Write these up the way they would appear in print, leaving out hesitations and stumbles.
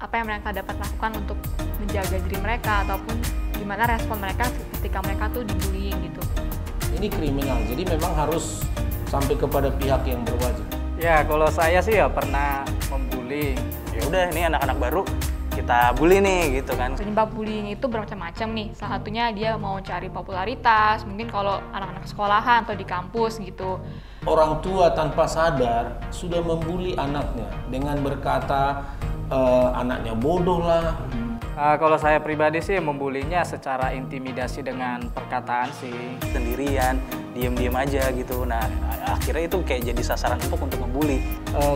apa yang mereka dapat lakukan untuk menjaga diri mereka ataupun gimana respon mereka ketika mereka tuh dibullying gitu. Ini kriminal, jadi memang harus sampai kepada pihak yang berwajib. Ya, kalau saya sih ya pernah membuli. Ya udah, ini anak-anak baru kita bully nih gitu kan. Penyebab bullying itu bermacam-macam nih. Salah satunya dia mau cari popularitas, mungkin kalau anak-anak sekolahan atau di kampus gitu. Orang tua tanpa sadar sudah membuli anaknya dengan berkata anaknya bodoh lah. Kalau saya pribadi sih membulinya secara intimidasi dengan perkataan sih. Sendirian, diem-diem aja gitu. Nah, akhirnya itu kayak jadi sasaran empuk untuk membuli.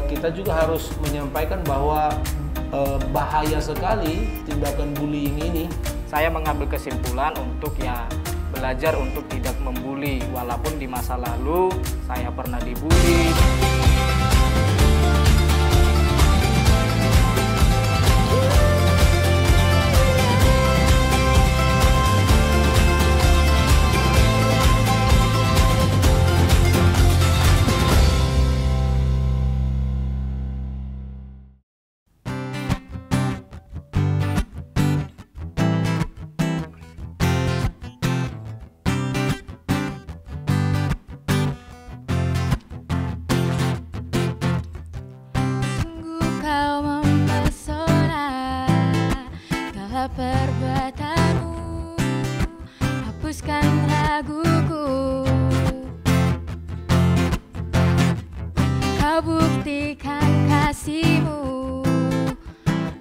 Kita juga harus menyampaikan bahwa bahaya sekali tindakan bullying ini. Saya mengambil kesimpulan untuk ya belajar untuk tidak membuli, walaupun di masa lalu saya pernah dibully. Perbuatanmu hapuskan raguku, kau buktikan kasihmu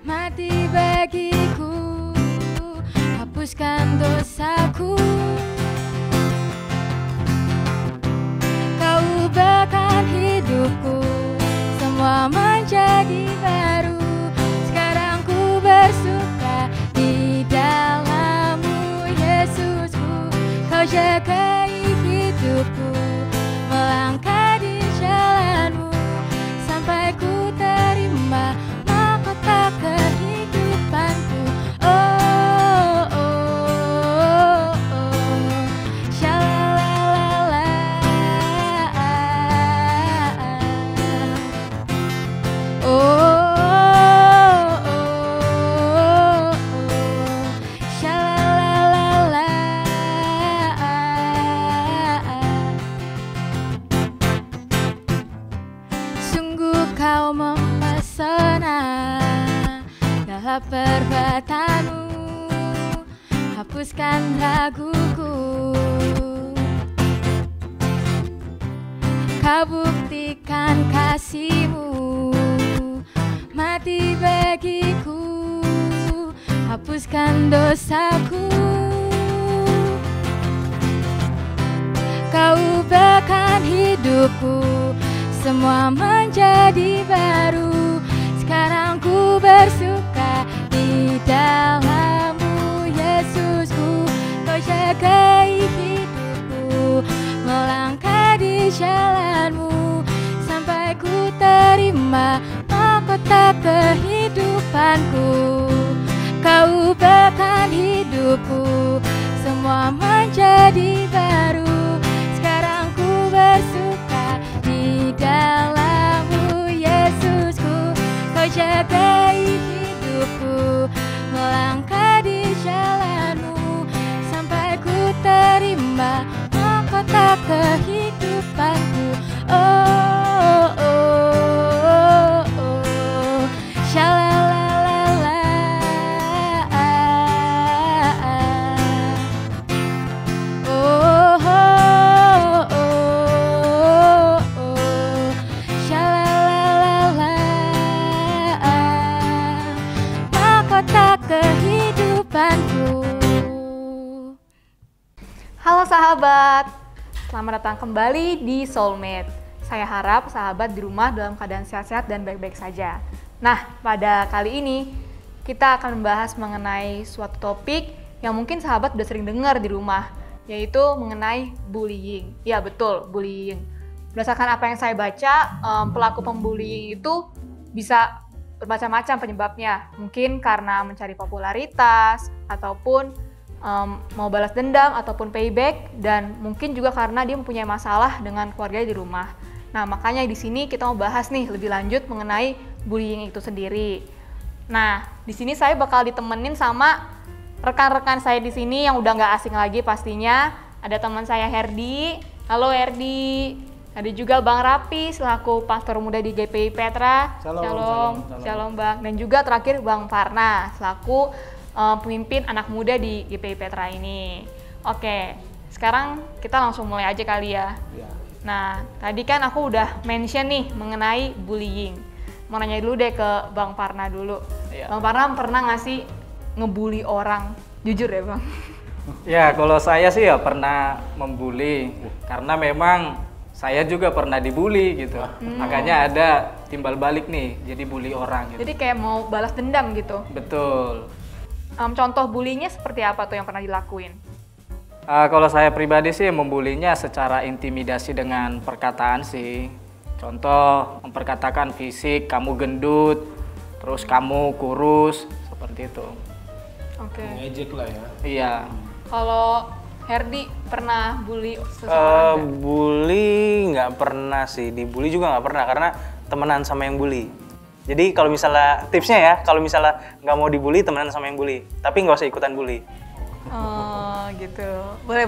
mati bagiku, hapuskan dosaku, kau ubahkan hidupku, semua menjadi baru. Sekarang ku bersuka di dalam-Mu, Yesusku. Kau jagai hidupku, melangkah di jalan-Mu, sampai ku terima mahkota kehidupanku. Oh, oh, oh, oh. Shalalala. Oh. Kau mempesona dalam perbuatanmu, hapuskan raguku, kau buktikan kasihmu mati bagiku, hapuskan dosaku, kau ubahkan hidupku, semua menjadi baru. Sekarang ku bersuka di dalam-Mu, Yesusku. Kau jagai hidupku, melangkah di jalan-Mu, sampai ku terima mahkota kehidupanku. Kau ubahkan hidupku, semua menjadi baru. Sekarang ku bersuka di dalam-Mu, Yesusku. Kau jagai hidupku, melangkah di jalan-Mu, sampai ku terima mahkota kehidupanku. Oh, oh, oh, oh. Shalalala. Oh, oh, oh, oh. Shalalala. Mahkota kehidupanku. Halo sahabat, selamat datang kembali di Soulmate. Saya harap sahabat di rumah dalam keadaan sehat-sehat dan baik-baik saja. Nah, pada kali ini kita akan membahas mengenai suatu topik yang mungkin sahabat udah sering dengar di rumah, yaitu mengenai bullying. Ya betul, bullying. Berdasarkan apa yang saya baca, pelaku pembullying itu bisa bermacam-macam penyebabnya. Mungkin karena mencari popularitas, ataupun mau balas dendam, ataupun payback, dan mungkin juga karena dia mempunyai masalah dengan keluarganya di rumah. Nah, makanya di sini kita mau bahas nih lebih lanjut mengenai bullying itu sendiri. Nah, di sini saya bakal ditemenin sama rekan-rekan saya di sini yang udah nggak asing lagi pastinya. Ada teman saya Herdi. Halo Herdi. Ada juga Bang Rapi selaku pastor muda di GPI Petra. Shalom Bang. Dan juga terakhir Bang Farna selaku pemimpin anak muda di GPI Petra ini. Oke, sekarang kita langsung mulai aja kali ya. Nah, tadi kan aku udah mention nih mengenai bullying. Mau nanya dulu deh ke Bang Farna dulu. Bang Farna pernah nggak sih ngebully orang? Jujur ya Bang? Ya, kalau saya sih ya pernah membuli. Karena memang saya juga pernah dibully gitu. Makanya ada timbal balik nih, jadi bully orang gitu. Jadi kayak mau balas dendam gitu? Betul. Contoh bullyingnya seperti apa tuh yang pernah dilakuin? Kalau saya pribadi sih membulinya secara intimidasi dengan perkataan sih. Contoh memperkatakan fisik, kamu gendut, terus kamu kurus, seperti itu. Oke. Ngejek lah ya. Iya. Kalau Herdi pernah bully seseorang? Bully nggak pernah sih, dibully juga nggak pernah karena temenan sama yang bully. Jadi kalau misalnya tipsnya ya, kalau misalnya nggak mau dibully temenan sama yang bully, tapi nggak usah ikutan bully. Oh gitu, boleh.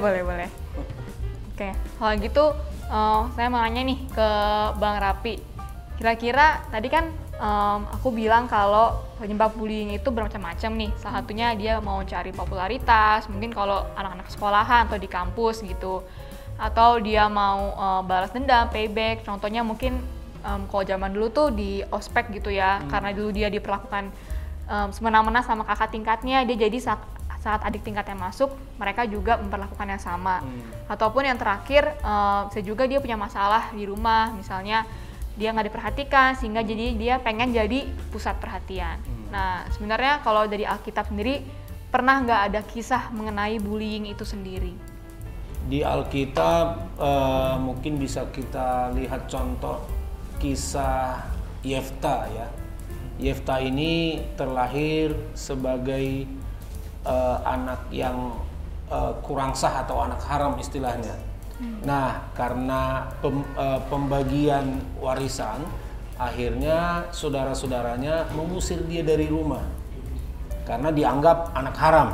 Oke, kalau gitu saya mau nanya nih ke Bang Rapi. Kira-kira tadi kan aku bilang kalau penyebab bullying itu bermacam-macam nih. Salah satunya dia mau cari popularitas, mungkin kalau anak-anak sekolahan atau di kampus gitu. Atau dia mau balas dendam, payback. Contohnya mungkin kalau zaman dulu tuh di ospek gitu ya, karena dulu dia diperlakukan semena-mena sama kakak tingkatnya, dia jadi saat adik tingkatnya masuk, mereka juga memperlakukan yang sama. Ataupun yang terakhir, bisa juga dia punya masalah di rumah, misalnya dia nggak diperhatikan sehingga jadi dia pengen jadi pusat perhatian. Nah, sebenarnya kalau dari Alkitab sendiri, pernah nggak ada kisah mengenai bullying itu sendiri? Di Alkitab mungkin bisa kita lihat contoh kisah Yefta ya. Yefta ini terlahir sebagai anak yang kurang sah atau anak haram istilahnya. Nah, karena pembagian warisan, akhirnya saudara-saudaranya mengusir dia dari rumah karena dianggap anak haram,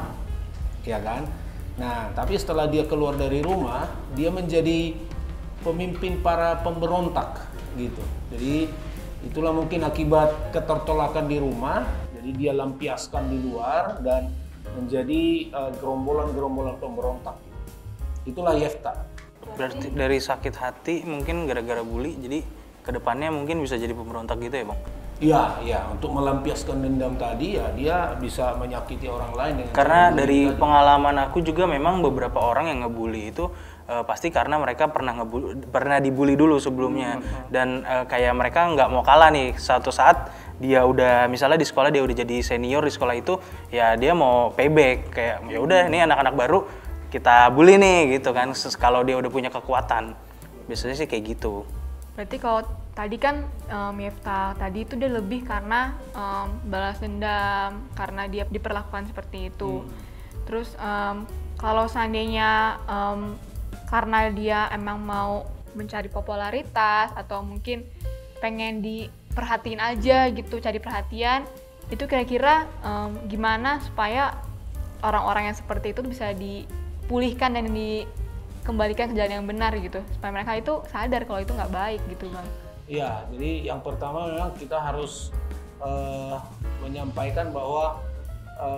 ya kan? Nah, tapi setelah dia keluar dari rumah, dia menjadi pemimpin para pemberontak gitu. Jadi itulah mungkin akibat ketertolakan di rumah, jadi dia lampiaskan di luar dan menjadi gerombolan-gerombolan pemberontak. Itulah Yefta. Berarti dari sakit hati mungkin gara-gara bully, jadi kedepannya mungkin bisa jadi pemberontak gitu ya Bang? Iya, untuk melampiaskan dendam tadi ya dia bisa menyakiti orang lain dengan karena dari pengalaman aku juga memang beberapa orang yang ngebully itu pasti karena mereka pernah dibully dulu sebelumnya dan kayak mereka nggak mau kalah nih. Suatu saat dia udah misalnya di sekolah dia udah jadi senior di sekolah itu, ya dia mau payback kayak ya udah ini anak-anak baru kita bully nih gitu kan, kalau dia udah punya kekuatan. Biasanya sih kayak gitu. Berarti kalau tadi kan Yefta tadi itu dia lebih karena balas dendam, karena dia diperlakukan seperti itu. Terus kalau seandainya karena dia emang mau mencari popularitas atau mungkin pengen diperhatiin aja gitu, cari perhatian, itu kira-kira gimana supaya orang-orang yang seperti itu bisa dipulihkan dan dikembalikan ke jalan yang benar gitu, supaya mereka itu sadar kalau itu nggak baik gitu Bang. Iya, jadi yang pertama memang kita harus menyampaikan bahwa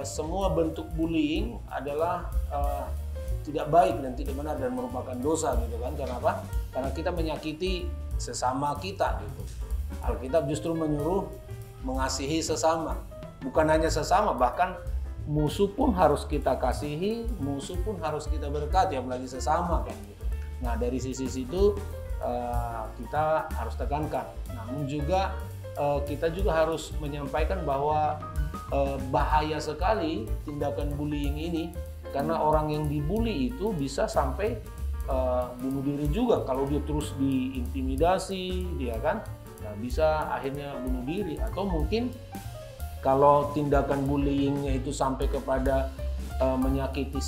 semua bentuk bullying adalah tidak baik dan tidak benar dan merupakan dosa gitu kan. Kenapa? Karena kita menyakiti sesama kita gitu. Alkitab justru menyuruh mengasihi sesama. Bukan hanya sesama, bahkan musuh pun harus kita kasihi, musuh pun harus kita berkati, apalagi sesama kan gitu. Nah, dari sisi situ kita harus tekankan. Namun juga kita juga harus menyampaikan bahwa bahaya sekali tindakan bullying ini, karena orang yang dibully itu bisa sampai bunuh diri juga kalau dia terus diintimidasi, dia kan, nah, bisa akhirnya bunuh diri. Atau mungkin kalau tindakan bullyingnya itu sampai kepada menyakiti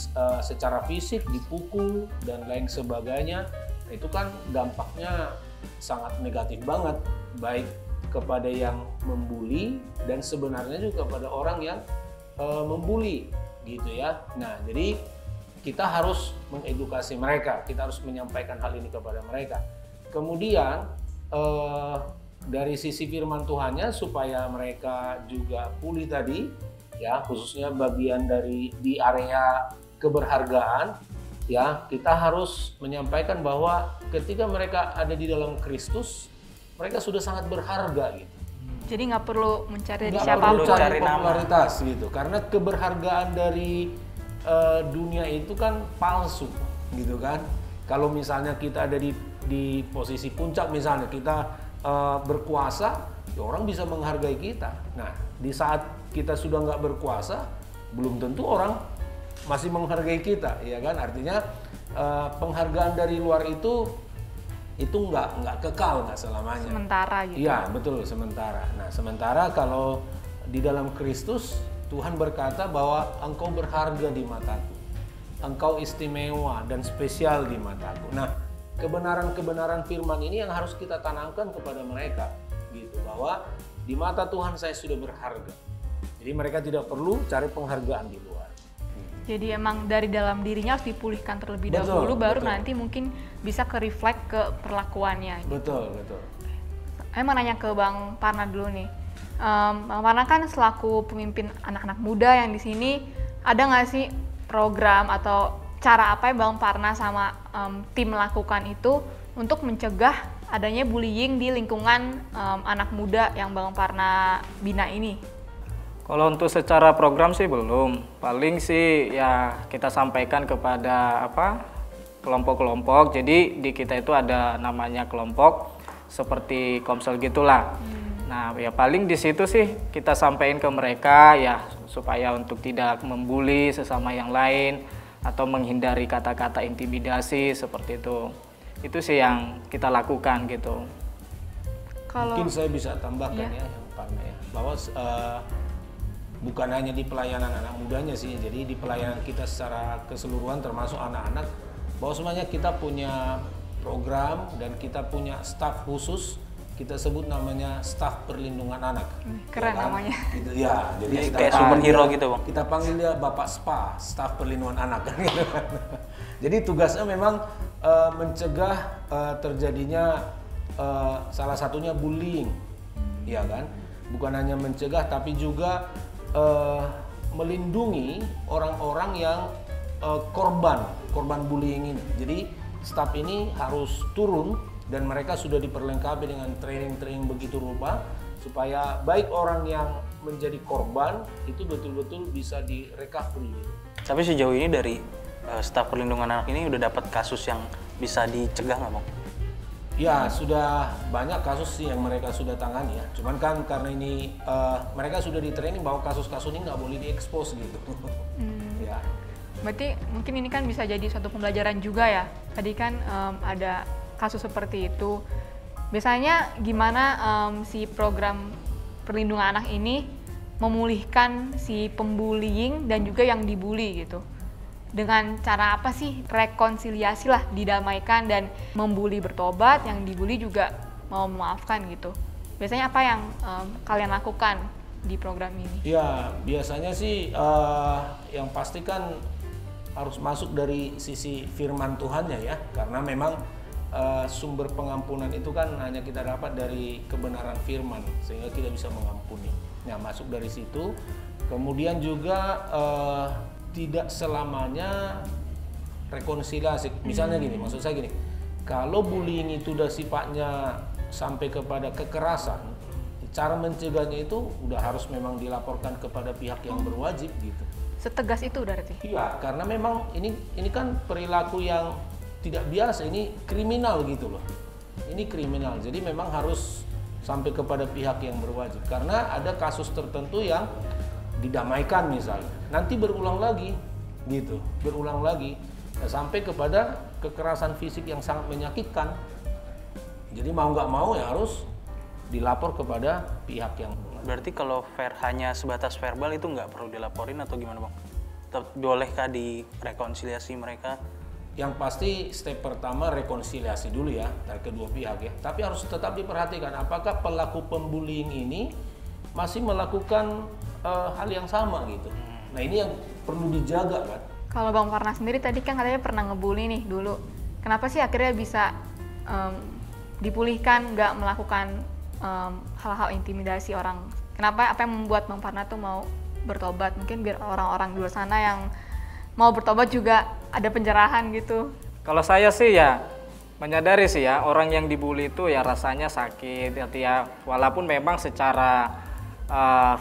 secara fisik, dipukul dan lain sebagainya, itu kan dampaknya sangat negatif banget, baik kepada yang membuli dan sebenarnya juga kepada orang yang membuli gitu ya. Nah, jadi kita harus mengedukasi mereka, kita harus menyampaikan hal ini kepada mereka. Kemudian dari sisi firman Tuhannya supaya mereka juga pulih tadi ya, khususnya bagian dari di area keberhargaan ya, kita harus menyampaikan bahwa ketika mereka ada di dalam Kristus, mereka sudah sangat berharga gitu. Jadi nggak perlu mencari dari Nggak siapapun. perlu cari Cari nama. popularitas gitu, karena keberhargaan dari dunia itu kan palsu gitu kan. Kalau misalnya kita ada di posisi puncak, misalnya kita berkuasa, ya orang bisa menghargai kita. Nah, di saat kita sudah nggak berkuasa, belum tentu orang masih menghargai kita, ya kan? Artinya penghargaan dari luar itu nggak kekal, nggak selamanya. Sementara gitu. Iya, betul, sementara. Nah, sementara kalau di dalam Kristus, Tuhan berkata bahwa engkau berharga di mataku. Engkau istimewa dan spesial di mataku. Nah, kebenaran-kebenaran firman ini yang harus kita tanamkan kepada mereka gitu, bahwa di mata Tuhan saya sudah berharga. Jadi mereka tidak perlu cari penghargaan di luar. Jadi emang dari dalam dirinya harus dipulihkan terlebih Betul, dahulu, baru betul. nanti mungkin bisa ke reflect ke perlakuannya. Betul, betul. Saya mau nanya ke Bang Parna dulu nih. Bang Parna kan selaku pemimpin anak-anak muda yang di sini, ada nggak sih program atau cara apa yang Bang Parna sama tim lakukan itu untuk mencegah adanya bullying di lingkungan anak muda yang Bang Parna bina ini? Kalau untuk secara program sih belum. Paling sih ya kita sampaikan kepada kelompok-kelompok. Jadi di kita itu ada namanya kelompok seperti komsel gitulah. Nah, ya paling di situ sih kita sampaikan ke mereka ya supaya untuk tidak membuli sesama yang lain atau menghindari kata-kata intimidasi seperti itu. Itu sih yang kita lakukan gitu. Kalau Mungkin saya bisa tambahkan Iya. ya, yang Parna ya, bahwa bukan hanya di pelayanan anak mudanya sih, jadi di pelayanan kita secara keseluruhan termasuk anak-anak, bahwa semuanya kita punya program dan kita punya staf khusus, kita sebut namanya staf perlindungan anak. Keren Ya kan? namanya. Gitu, ya, jadi Jadi kita kayak panggil superhero dia- gitu, Bang. Kita panggil dia Bapak SPA, staf perlindungan anak kan gitu. Jadi tugasnya memang mencegah terjadinya salah satunya bullying, ya kan? Bukan hanya mencegah tapi juga melindungi orang-orang yang korban bullying ini. Jadi staf ini harus turun dan mereka sudah diperlengkapi dengan training-training begitu rupa supaya baik orang yang menjadi korban itu betul-betul bisa direkovery. Tapi sejauh ini dari staf perlindungan anak ini udah dapat kasus yang bisa dicegah nggak, Bang? Ya, sudah banyak kasus sih yang mereka sudah tangani ya. Cuman kan karena ini mereka sudah di training bahwa kasus-kasus ini nggak boleh diekspos gitu. Ya. berarti mungkin ini kan bisa jadi suatu pembelajaran juga ya. Tadi kan ada kasus seperti itu. Biasanya gimana si program perlindungan anak ini memulihkan si pembullying dan juga yang dibully gitu? Dengan cara apa sih rekonsiliasi lah, didamaikan dan membuli bertobat, yang dibully juga mau memaafkan gitu. Biasanya apa yang kalian lakukan di program ini? Ya, biasanya sih yang pasti kan harus masuk dari sisi firman Tuhannya ya. Karena memang sumber pengampunan itu kan hanya kita dapat dari kebenaran firman sehingga kita bisa mengampuni. Nah, masuk dari situ. Kemudian juga tidak selamanya rekonsiliasi. Misalnya gini, maksud saya gini, kalau bullying itu udah sifatnya sampai kepada kekerasan, cara mencegahnya itu udah harus memang dilaporkan kepada pihak yang berwajib gitu. Setegas itu berarti? Iya, karena memang ini kan perilaku yang tidak biasa, ini kriminal gitu loh. Ini kriminal, jadi memang harus sampai kepada pihak yang berwajib. Karena ada kasus tertentu yang didamaikan misalnya, nanti berulang lagi gitu, berulang lagi sampai kepada kekerasan fisik yang sangat menyakitkan. Jadi mau nggak mau ya harus dilapor kepada pihak yang Berarti kalau hanya sebatas verbal itu nggak perlu dilaporin atau gimana, Bang? Bolehkah direkonsiliasi mereka? yang pasti step pertama rekonsiliasi dulu ya dari kedua pihak ya. Tapi harus tetap diperhatikan apakah pelaku pembullying ini masih melakukan hal yang sama gitu. Nah ini yang perlu dijaga kan. Kalau Bang Farna sendiri tadi kan katanya pernah ngebully nih dulu. Kenapa sih akhirnya bisa dipulihkan, nggak melakukan hal-hal intimidasi orang? Kenapa, apa yang membuat Bang Farna tuh mau bertobat? Mungkin biar orang-orang di luar sana yang mau bertobat juga ada pencerahan gitu. Kalau saya sih ya menyadari sih ya, orang yang dibully itu ya rasanya sakit ya, walaupun memang secara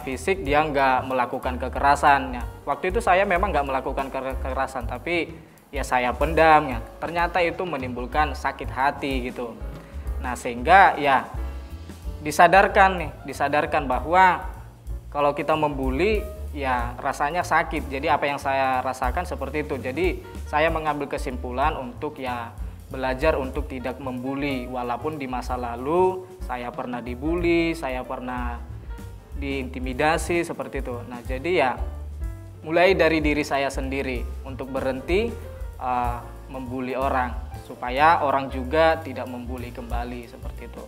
fisik dia nggak melakukan kekerasan ya. Waktu itu saya memang nggak melakukan kekerasan, tapi ya saya pendam ya. Ternyata itu menimbulkan sakit hati gitu. Nah sehingga ya disadarkan bahwa kalau kita membuli ya rasanya sakit. Jadi apa yang saya rasakan seperti itu. Jadi saya mengambil kesimpulan untuk ya belajar untuk tidak membuli, walaupun di masa lalu saya pernah dibully, saya pernah diintimidasi seperti itu. Nah jadi ya mulai dari diri saya sendiri untuk berhenti membuli orang, supaya orang juga tidak membuli kembali seperti itu.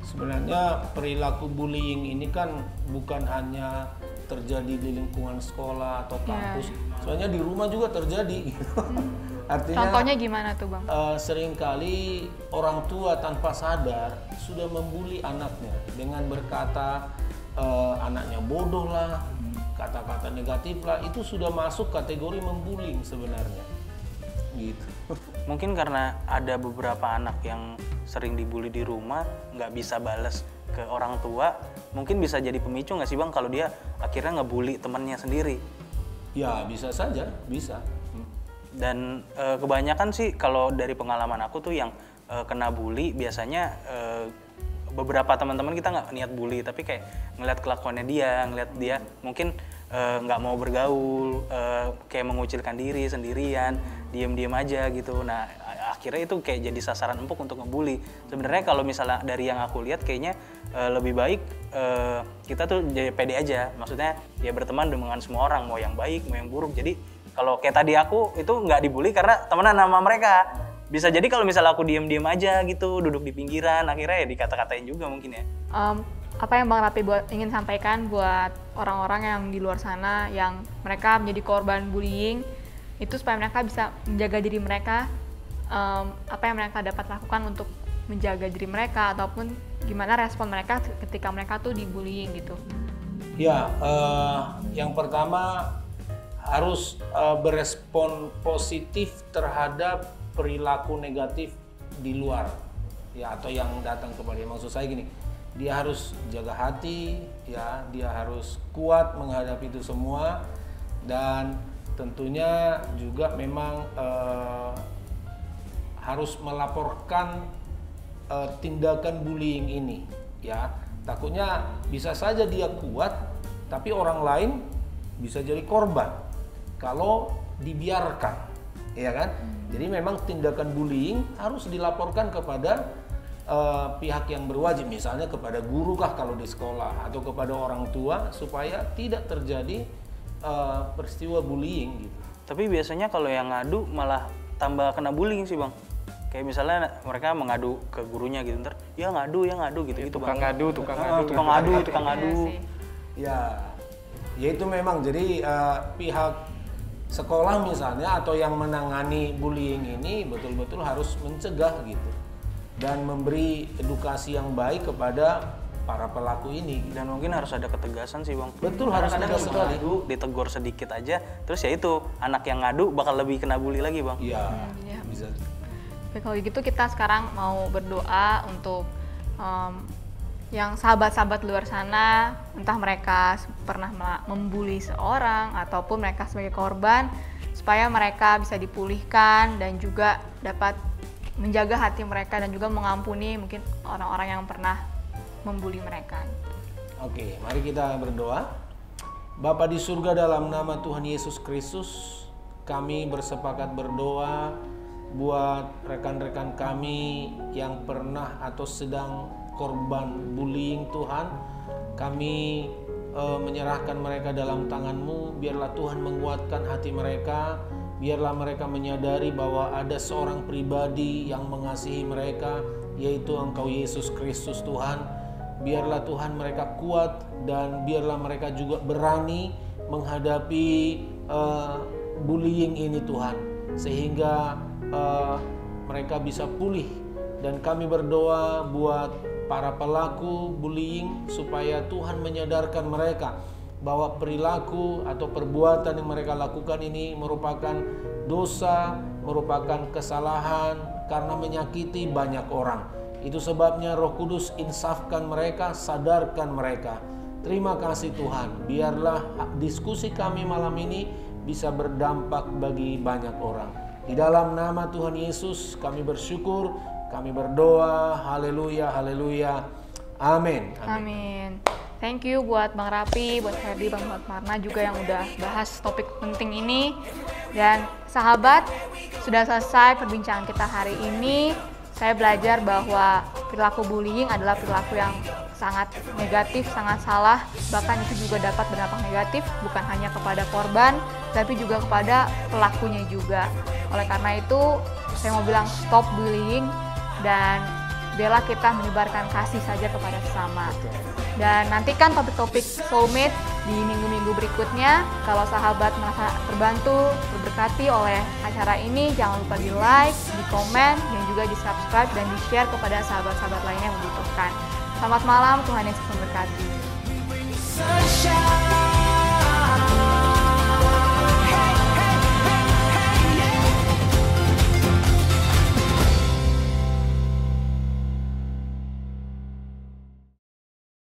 Sebenarnya perilaku bullying ini kan bukan hanya terjadi di lingkungan sekolah atau kampus, soalnya di rumah juga terjadi gitu. Artinya contohnya gimana tuh Bang? Seringkali orang tua tanpa sadar sudah membuli anaknya dengan berkata anaknya bodoh lah, kata-kata negatif lah, itu sudah masuk kategori membullying sebenarnya gitu. Mungkin karena ada beberapa anak yang sering dibully di rumah, nggak bisa balas ke orang tua, mungkin bisa jadi pemicu nggak sih Bang kalau dia akhirnya ngebully temannya sendiri? Ya bisa saja, bisa. Dan kebanyakan sih kalau dari pengalaman aku tuh yang kena bully biasanya beberapa teman-teman kita nggak niat bully, tapi kayak ngeliat kelakuannya dia, ngeliat dia mungkin nggak mau bergaul, kayak mengucilkan diri sendirian, diem-diem aja gitu. Nah akhirnya itu kayak jadi sasaran empuk untuk ngebully. Sebenarnya kalau misalnya dari yang aku lihat kayaknya lebih baik kita tuh jadi pede aja, maksudnya ya berteman dengan semua orang, mau yang baik mau yang buruk. Jadi kalau kayak tadi aku itu nggak dibully karena temenan sama mereka. Bisa jadi kalau misalnya aku diem-diem aja gitu, duduk di pinggiran, akhirnya ya dikata-katain juga mungkin ya. Apa yang Bang Rapi ingin sampaikan buat orang-orang yang di luar sana yang mereka menjadi korban bullying itu supaya mereka bisa menjaga diri mereka, apa yang mereka dapat lakukan untuk menjaga diri mereka ataupun gimana respon mereka ketika mereka tuh dibullying gitu? Ya, yang pertama harus berespon positif terhadap perilaku negatif di luar ya, atau yang datang kepada dia. Maksud saya gini, dia harus jaga hati ya, dia harus kuat menghadapi itu semua, dan tentunya juga memang harus melaporkan tindakan bullying ini ya. Takutnya bisa saja dia kuat tapi orang lain bisa jadi korban kalau dibiarkan, ya kan? Jadi memang tindakan bullying harus dilaporkan kepada pihak yang berwajib, misalnya kepada guru kah kalau di sekolah, atau kepada orang tua, supaya tidak terjadi peristiwa bullying gitu. Tapi biasanya kalau yang ngadu malah tambah kena bullying sih Bang. Kayak misalnya mereka mengadu ke gurunya gitu, ntar ya ngadu gitu gitu Tukang Bang. ngadu. Tukang ngadu. Ya itu memang jadi pihak sekolah misalnya atau yang menangani bullying ini betul-betul harus mencegah gitu dan memberi edukasi yang baik kepada para pelaku ini. Dan mungkin harus ada ketegasan sih Bang. Betul, karena harus kadang tegas sekali. ngadu, ditegur sedikit aja, terus ya itu anak yang ngadu bakal lebih kena bully lagi Bang. Iya, Ya. bisa. Oke, kalau gitu kita sekarang mau berdoa untuk yang sahabat-sahabat luar sana, entah mereka pernah membuli seorang ataupun mereka sebagai korban, supaya mereka bisa dipulihkan dan juga dapat menjaga hati mereka dan juga mengampuni mungkin orang-orang yang pernah membuli mereka. Oke, mari kita berdoa. Bapa di surga, dalam nama Tuhan Yesus Kristus, kami bersepakat berdoa buat rekan-rekan kami yang pernah atau sedang korban bullying. Tuhan, kami menyerahkan mereka dalam tangan-Mu. Biarlah Tuhan menguatkan hati mereka, Biarlah mereka menyadari bahwa ada seorang pribadi yang mengasihi mereka, yaitu Engkau Yesus Kristus Tuhan. Biarlah Tuhan mereka kuat, dan biarlah mereka juga berani menghadapi bullying ini Tuhan, sehingga mereka bisa pulih. Dan kami berdoa buat para pelaku bullying supaya Tuhan menyadarkan mereka bahwa perilaku atau perbuatan yang mereka lakukan ini merupakan dosa, merupakan kesalahan karena menyakiti banyak orang. Itu sebabnya Roh Kudus insafkan mereka, sadarkan mereka. Terima kasih Tuhan, biarlah diskusi kami malam ini bisa berdampak bagi banyak orang. Di dalam nama Tuhan Yesus kami bersyukur, kami berdoa, haleluya, haleluya, amin. Amin. Thank you buat Bang Rapi, buat Ferdi, Bang Marna juga yang udah bahas topik penting ini. Dan sahabat, sudah selesai perbincangan kita hari ini. Saya belajar bahwa perilaku bullying adalah perilaku yang sangat negatif, sangat salah. Bahkan itu juga dapat berdampak negatif bukan hanya kepada korban, tapi juga kepada pelakunya juga. Oleh karena itu, saya mau bilang stop bullying dan biarlah kita menyebarkan kasih saja kepada sesama. Dan nantikan topik-topik soulmate di minggu-minggu berikutnya. Kalau sahabat merasa terbantu, terberkati oleh acara ini, jangan lupa di like, di komen, dan juga di subscribe dan di share kepada sahabat-sahabat lainnya yang membutuhkan. Selamat malam, Tuhan Yesus memberkati.